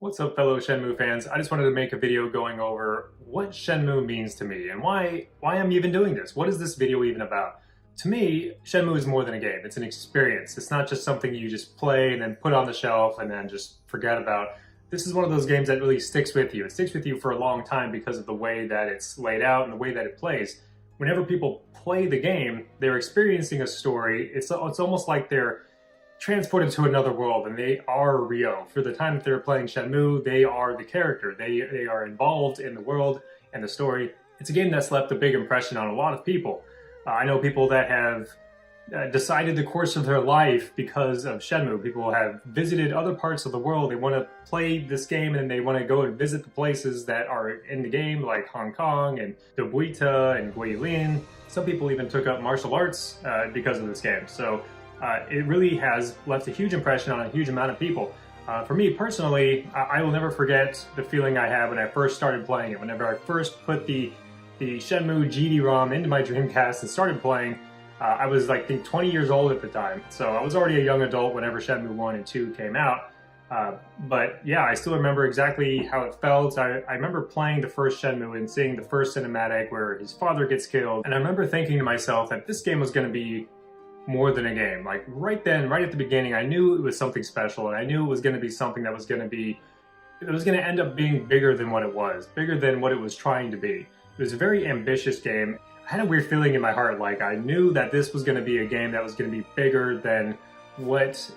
What's up, fellow Shenmue fans? I just wanted to make a video going over what Shenmue means to me and why I'm even doing this. What is this video even about? To me, Shenmue is more than a game. It's an experience. It's not just something you just play and then put on the shelf and then just forget about. This is one of those games that really sticks with you. It sticks with you for a long time because of the way that it's laid out and the way that it plays. Whenever people play the game, they're experiencing a story. It's almost like they're transported to another world, and they are Ryo. For the time that they're playing Shenmue, they are the character. They are involved in the world and the story. It's a game that's left a big impression on a lot of people. I know people that have decided the course of their life because of Shenmue. People have visited other parts of the world. They want to play this game and they want to go and visit the places that are in the game, like Hong Kong and Dobuita and Guilin. Some people even took up martial arts because of this game. So it really has left a huge impression on a huge amount of people. For me personally, I will never forget the feeling I had when I first started playing it. Whenever I first put the Shenmue GD-ROM into my Dreamcast and started playing, I was like, I think 20 years old at the time. So I was already a young adult whenever Shenmue 1 and 2 came out. But yeah, I still remember exactly how it felt. I remember playing the first Shenmue and seeing the first cinematic where his father gets killed. And I remember thinking to myself that this game was going to be more than a game. Like right then, right at the beginning, I knew it was something special, and I knew it was going to be something that was going to end up being bigger than what it was, bigger than what it was trying to be. It was a very ambitious game. I had a weird feeling in my heart, like I knew that this was going to be a game that was going to be bigger than what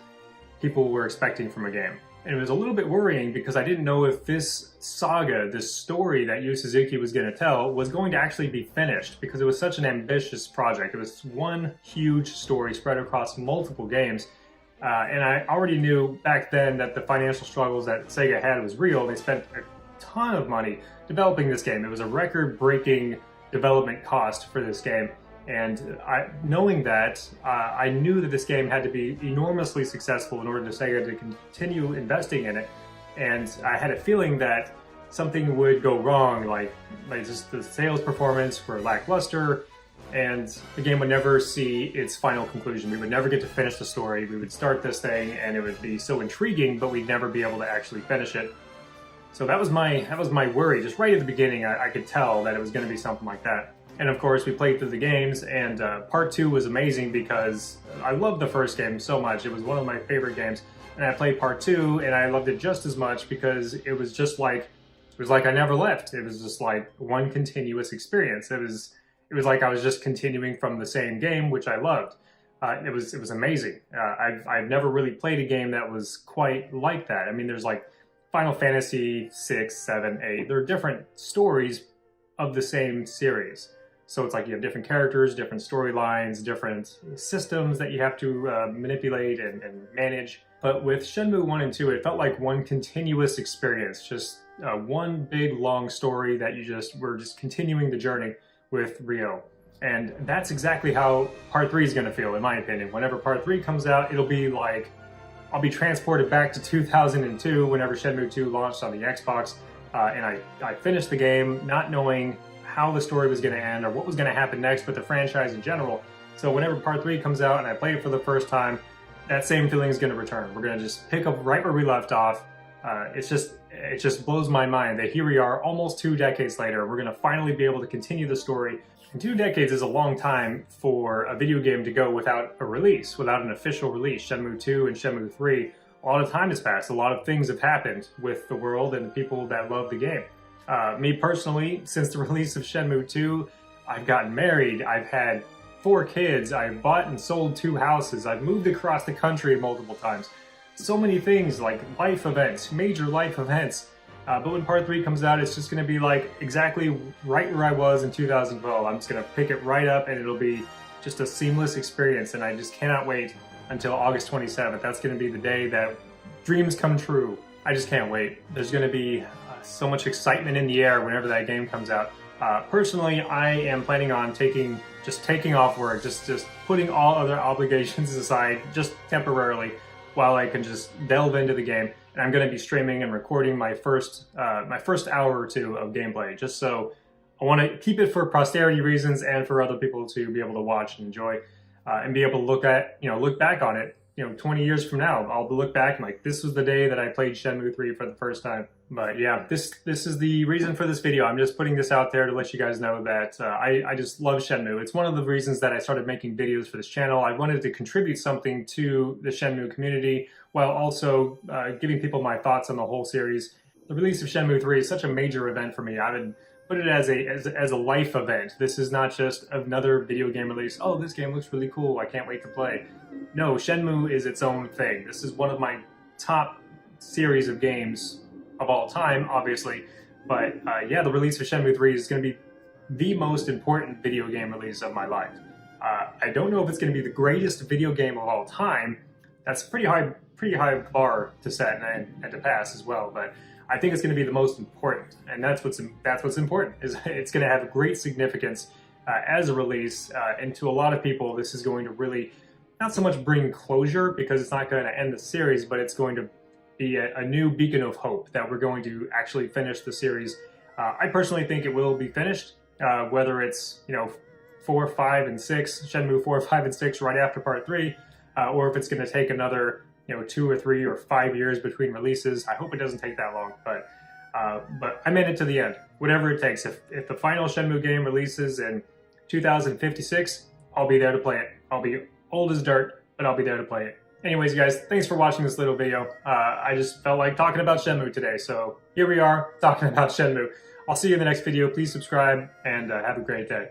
people were expecting from a game. And it was a little bit worrying because I didn't know if this saga, this story that Yu Suzuki was going to tell, was going to actually be finished, because it was such an ambitious project. It was one huge story spread across multiple games. And I already knew back then that the financial struggles that Sega had was real. They spent a ton of money developing this game. It was a record-breaking development cost for this game. And knowing that, I knew that this game had to be enormously successful in order to Sega to continue investing in it. And I had a feeling that something would go wrong, like just the sales performance were lackluster, and the game would never see its final conclusion. We would never get to finish the story. We would start this thing, and it would be so intriguing, but we'd never be able to actually finish it. So that was my worry. Just right at the beginning, I could tell that it was going to be something like that. And of course, we played through the games, and part 2 was amazing because I loved the first game so much. It was one of my favorite games. And I played part 2, and I loved it just as much because it was just like, I never left. It was just like one continuous experience. It was like I was just continuing from the same game, which I loved. It was amazing. I've never really played a game that was quite like that. I mean, there's like Final Fantasy 6, 7, 8. There are different stories of the same series. So it's like you have different characters, different storylines, different systems that you have to manipulate and manage. But with Shenmue 1 and 2, it felt like one continuous experience, just one big long story that you were just continuing the journey with Ryo. And that's exactly how part 3 is going to feel, in my opinion. Whenever part 3 comes out, it'll be like I'll be transported back to 2002 whenever Shenmue 2 launched on the Xbox. And I finished the game not knowing how the story was going to end or what was going to happen next with the franchise in general. So whenever part 3 comes out and I play it for the first time, that same feeling is going to return. We're going to just pick up right where we left off. It just blows my mind that here we are almost 2 decades later. We're going to finally be able to continue the story. And 2 decades is a long time for a video game to go without a release, without an official release. Shenmue 2 and Shenmue 3, a lot of time has passed. A lot of things have happened with the world and the people that love the game. Me personally, since the release of Shenmue 2, I've gotten married, I've had 4 kids, I've bought and sold 2 houses, I've moved across the country multiple times. So many things, like life events, major life events. But when part 3 comes out, it's just going to be like exactly right where I was in 2012. I'm just going to pick it right up and it'll be just a seamless experience, and I just cannot wait until August 27th. That's going to be the day that dreams come true. I just can't wait. There's going to be so much excitement in the air whenever that game comes out. Personally, I am planning on taking off work, just putting all other obligations aside, just temporarily, while I can just delve into the game. And I'm going to be streaming and recording my first hour or 2 of gameplay, just so I want to keep it for posterity reasons and for other people to be able to watch and enjoy, and be able to look back on it 20 years from now, I'll look back and like, this was the day that I played Shenmue 3 for the first time. But yeah, this is the reason for this video. I'm just putting this out there to let you guys know that I just love Shenmue. It's one of the reasons that I started making videos for this channel. I wanted to contribute something to the Shenmue community while also giving people my thoughts on the whole series. The release of Shenmue 3 is such a major event for me. I would put it as a life event. This is not just another video game release. Oh, this game looks really cool. I can't wait to play. No, Shenmue is its own thing. This is one of my top series of games of all time, obviously. But yeah, the release of Shenmue 3 is going to be the most important video game release of my life. I don't know if it's going to be the greatest video game of all time. That's a pretty high bar to set and to pass as well. But I think it's going to be the most important, and that's what's important. Is it's going to have great significance as a release, and to a lot of people, this is going to really not so much bring closure, because it's not going to end the series, but it's going to be a new beacon of hope that we're going to actually finish the series. I personally think it will be finished, whether it's 4, 5, and 6, Shenmue 4, 5, and 6 right after Part 3, or if it's going to take another 2 or 3 or 5 years between releases. I hope it doesn't take that long, but I'm in it to the end, whatever it takes. If the final Shenmue game releases in 2056, I'll be there to play it. I'll be old as dirt, but I'll be there to play it. Anyways, guys, thanks for watching this little video. I just felt like talking about Shenmue today, so here we are talking about Shenmue. I'll see you in the next video. Please subscribe, and have a great day.